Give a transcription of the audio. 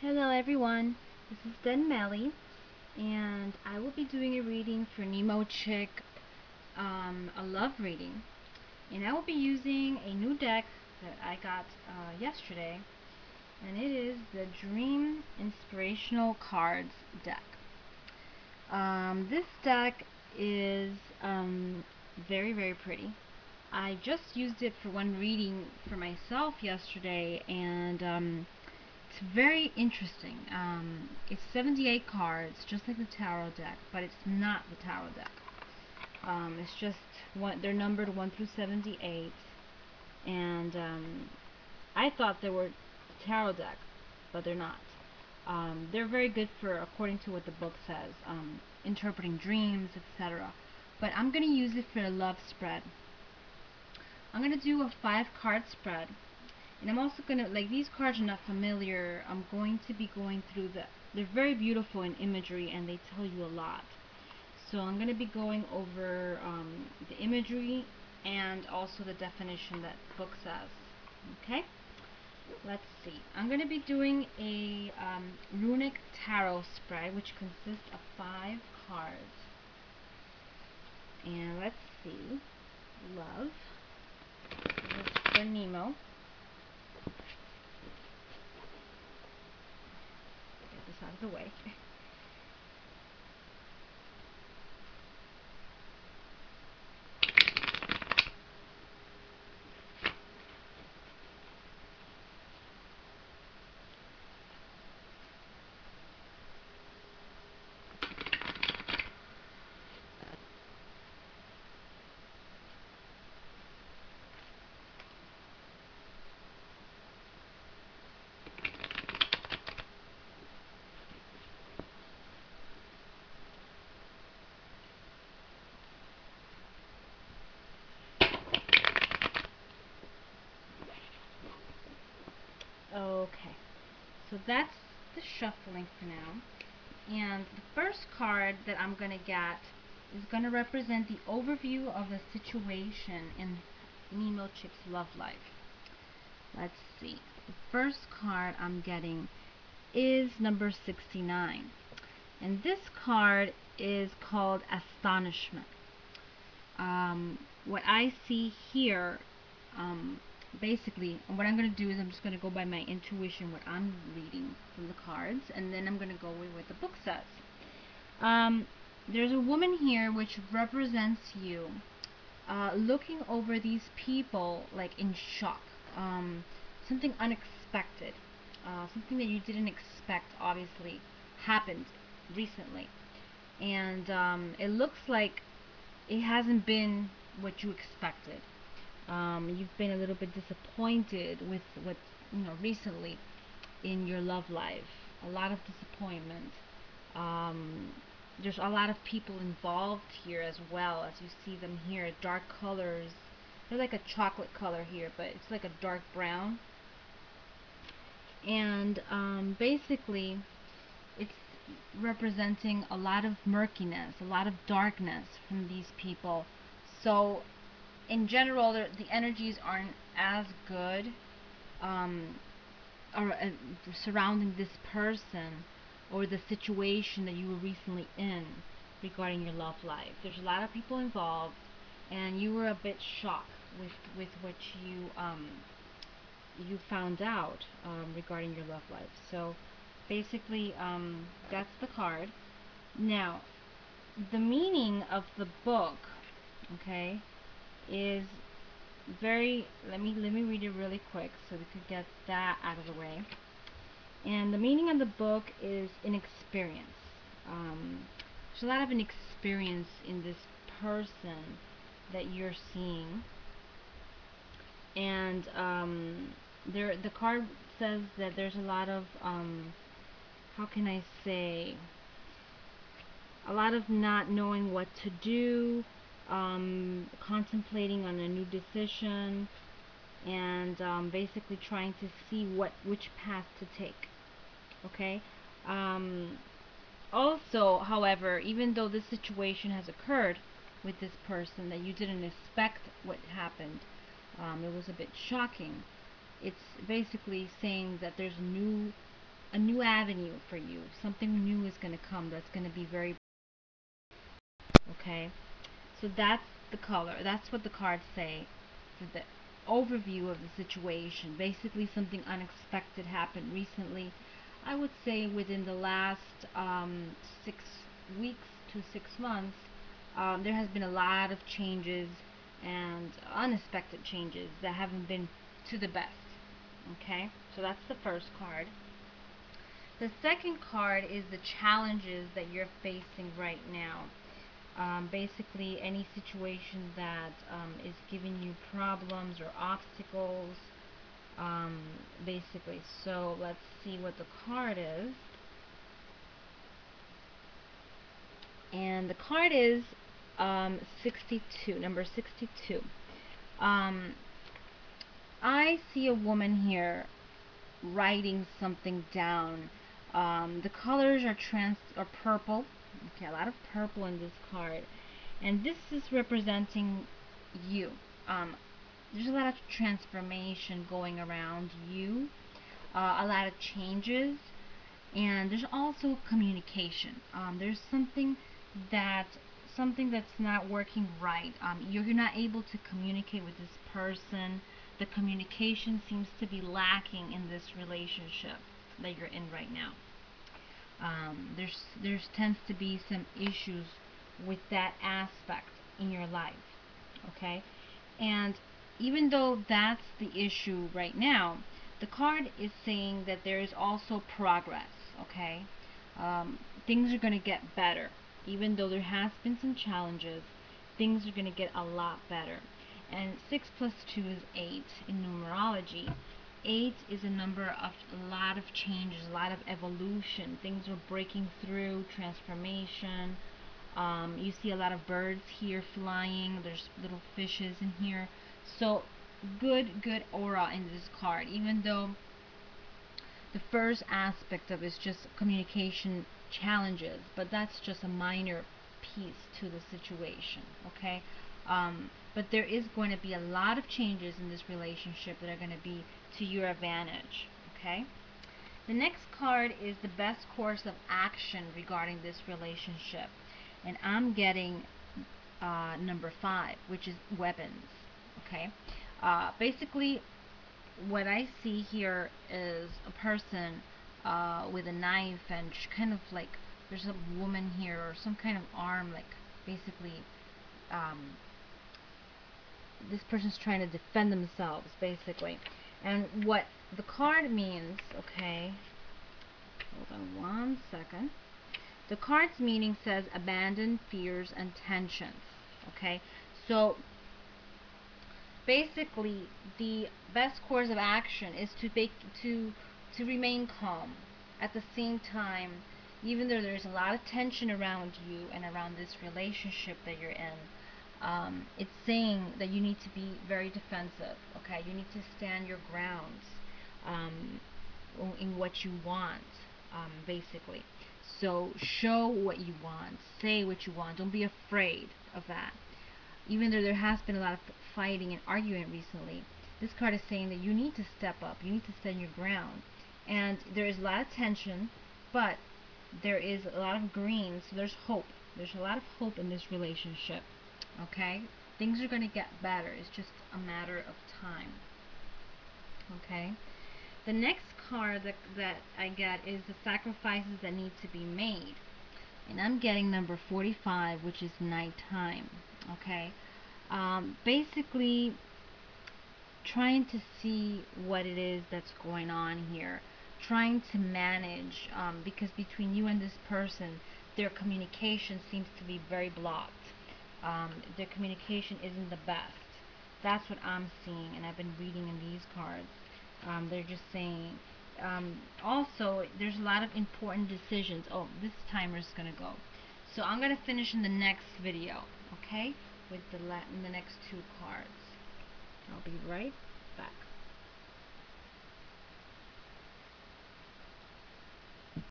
Hello everyone, this is Melly, and I will be doing a reading for Neimochick, a love reading. And I will be using a new deck that I got yesterday, and it is the Dream Inspirational Cards deck. This deck is very, very pretty. I just used it for one reading for myself yesterday, and it's very interesting. It's 78 cards, just like the tarot deck, but it's not the tarot deck. It's just they're numbered 1 through 78, and I thought they were the tarot deck, but they're not. They're very good for, according to what the book says, interpreting dreams, etc. But I'm going to use it for a love spread. I'm going to do a 5-card spread. And I'm also going to, like, these cards are not familiar. I'm going to be going through they're very beautiful in imagery, and they tell you a lot. So I'm going to be going over the imagery and also the definition that the book says. Okay? Let's see. I'm going to be doing a runic tarot spread, which consists of 5 cards. And let's see. Love. This is for Nemo. Get this out of the way. Okay, so that's the shuffling for now. And the first card that I'm going to get is going to represent the overview of the situation in Neimochick's love life. Let's see. The first card I'm getting is number 69. And this card is called Astonishment. What I see here, basically, what I'm going to do is I'm just going to go by my intuition, what I'm reading from the cards, and then I'm going to go with what the book says. There's a woman here which represents you looking over these people like in shock. Something unexpected, something that you didn't expect, obviously, happened recently. And it looks like it hasn't been what you expected. You've been a little bit disappointed with what, recently in your love life. A lot of disappointment. There's a lot of people involved here as well, as you see them here. Dark colors. They're like a chocolate color here, but it's like a dark brown. And basically, it's representing a lot of murkiness, a lot of darkness from these people. So in general, the energies aren't as good or surrounding this person or the situation that you were recently in regarding your love life. There's a lot of people involved, and you were a bit shocked with what you found out regarding your love life. So basically, that's the card. Now, the meaning of the book, okay, is very, let me read it really quick so we could get that out of the way. And the meaning of the book is inexperience. There's a lot of inexperience in this person that you're seeing. And the card says that there's a lot of, how can I say, a lot of not knowing what to do, contemplating on a new decision, and basically trying to see which path to take. Okay. Also, however, even though this situation has occurred with this person that you didn't expect what happened, it was a bit shocking. It's basically saying that there's a new new avenue for you. Something new is going to come that's going to be very, okay? So that's the color. That's what the cards say for the overview of the situation. Basically, something unexpected happened recently. I would say within the last 6 weeks to 6 months, there has been a lot of changes and unexpected changes that haven't been to the best. Okay, so that's the first card. The second card is the challenges that you're facing right now. Basically, any situation that is giving you problems or obstacles. Basically, so let's see what the card is. And the card is 62, number 62. I see a woman here writing something down. The colors are purple. Okay, a lot of purple in this card, and this is representing you. There's a lot of transformation going around you, a lot of changes, and there's also communication. There's something that's not working right. You're not able to communicate with this person. The communication seems to be lacking in this relationship that you're in right now. There's tends to be some issues with that aspect in your life. Okay, and even though that's the issue right now, the card is saying that there is also progress. Okay, things are going to get better. Even though there has been some challenges, things are going to get a lot better. And 6 plus 2 is 8 in numerology. 8 is a number of a lot of changes, a lot of evolution. Things are breaking through, transformation. You see a lot of birds here flying. There's little fishes in here. So good aura in this card. Even though the first aspect of it is just communication challenges, but that's just a minor piece to the situation. Okay. But there is going to be a lot of changes in this relationship that are going to be to your advantage. Okay. The next card is the best course of action regarding this relationship, and I'm getting number 5, which is weapons. Okay. Basically, what I see here is a person with a knife, and kind of like there's a woman here or some kind of arm, like basically this person's trying to defend themselves, basically. And what the card means, okay, hold on one second. The card's meaning says abandon fears and tensions. Okay, so basically the best course of action is to remain calm. At the same time, even though there's a lot of tension around you and around this relationship that you're in, it's saying that you need to be very defensive. Okay, you need to stand your grounds in what you want, basically. So show what you want, say what you want. Don't be afraid of that. Even though there has been a lot of fighting and arguing recently, this card is saying that you need to step up, you need to stand your ground. And there is a lot of tension, but there is a lot of green, so there's hope. There's a lot of hope in this relationship. Okay? Things are going to get better. It's just a matter of time. Okay? The next card that I get is the sacrifices that need to be made. And I'm getting number 45, which is nighttime. Okay? Basically, trying to see what it is that's going on here. Trying to manage, because between you and this person, their communication seems to be very blocked. Their communication isn't the best. That's what I'm seeing, and I've been reading in these cards. They're just saying, also, there's a lot of important decisions. Oh, this timer's gonna go. So I'm gonna finish in the next video, okay? With the next 2 cards. I'll be right